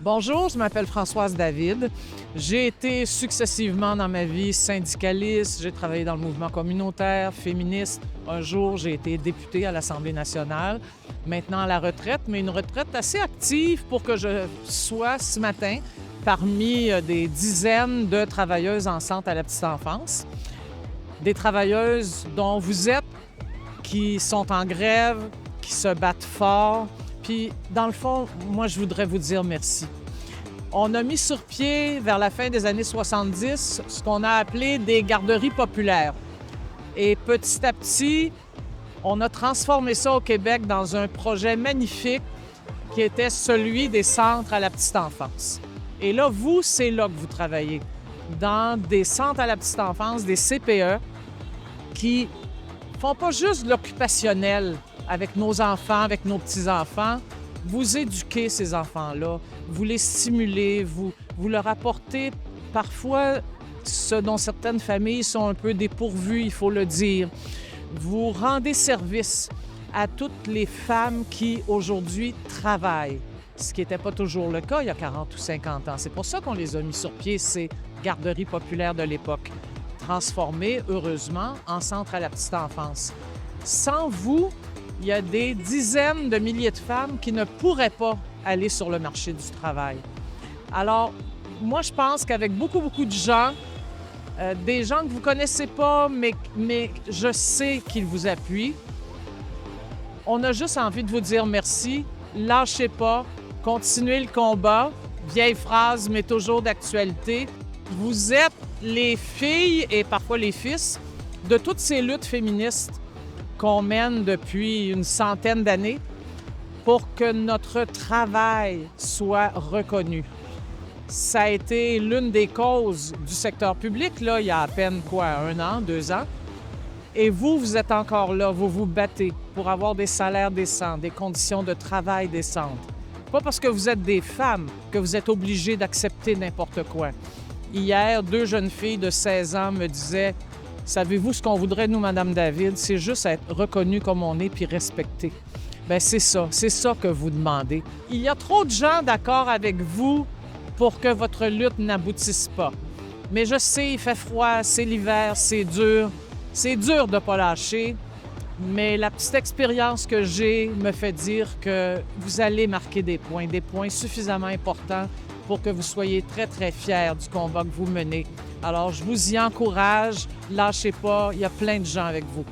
Bonjour, je m'appelle Françoise David. J'ai été successivement dans ma vie syndicaliste, j'ai travaillé dans le mouvement communautaire, féministe. Un jour, j'ai été députée à l'Assemblée nationale, maintenant à la retraite, mais une retraite assez active pour que je sois ce matin parmi des dizaines de travailleuses en centre à la petite enfance. Des travailleuses dont vous êtes, qui sont en grève, qui se battent fort. Puis, dans le fond, moi, je voudrais vous dire merci. On a mis sur pied, vers la fin des années 70, ce qu'on a appelé des garderies populaires. Et petit à petit, on a transformé ça au Québec dans un projet magnifique qui était celui des centres à la petite enfance. Et là, vous, c'est là que vous travaillez, dans des centres à la petite enfance, des CPE, qui font pas juste de l'occupationnel avec nos enfants, avec nos petits-enfants. Vous éduquez ces enfants-là, vous les stimulez, vous leur apportez parfois ce dont certaines familles sont un peu dépourvues, il faut le dire. Vous rendez service à toutes les femmes qui, aujourd'hui, travaillent, ce qui n'était pas toujours le cas il y a 40 ou 50 ans. C'est pour ça qu'on les a mis sur pied, ces garderies populaires de l'époque, transformées, heureusement, en centres à la petite enfance. Sans vous, il y a des dizaines de milliers de femmes qui ne pourraient pas aller sur le marché du travail. Alors, moi, je pense qu'avec beaucoup de gens, des gens que vous ne connaissez pas, mais je sais qu'ils vous appuient, on a juste envie de vous dire merci, lâchez pas, continuez le combat. Vieille phrase, mais toujours d'actualité. Vous êtes les filles et parfois les fils de toutes ces luttes féministes qu'on mène depuis une centaine d'années pour que notre travail soit reconnu. Ça a été l'une des causes du secteur public, là, il y a à peine, 1 an, 2 ans. Et vous êtes encore là, vous vous battez pour avoir des salaires décents, des conditions de travail décentes. Pas parce que vous êtes des femmes que vous êtes obligés d'accepter n'importe quoi. Hier, 2 jeunes filles de 16 ans me disaient « Savez-vous ce qu'on voudrait, nous, Madame David? C'est juste être reconnus comme on est puis respectés. » Bien, c'est ça que vous demandez. Il y a trop de gens d'accord avec vous pour que votre lutte n'aboutisse pas. Mais je sais, il fait froid, c'est l'hiver, c'est dur. C'est dur de ne pas lâcher, mais la petite expérience que j'ai me fait dire que vous allez marquer des points suffisamment importants pour que vous soyez très fiers du combat que vous menez. Alors, je vous y encourage, lâchez pas, il y a plein de gens avec vous.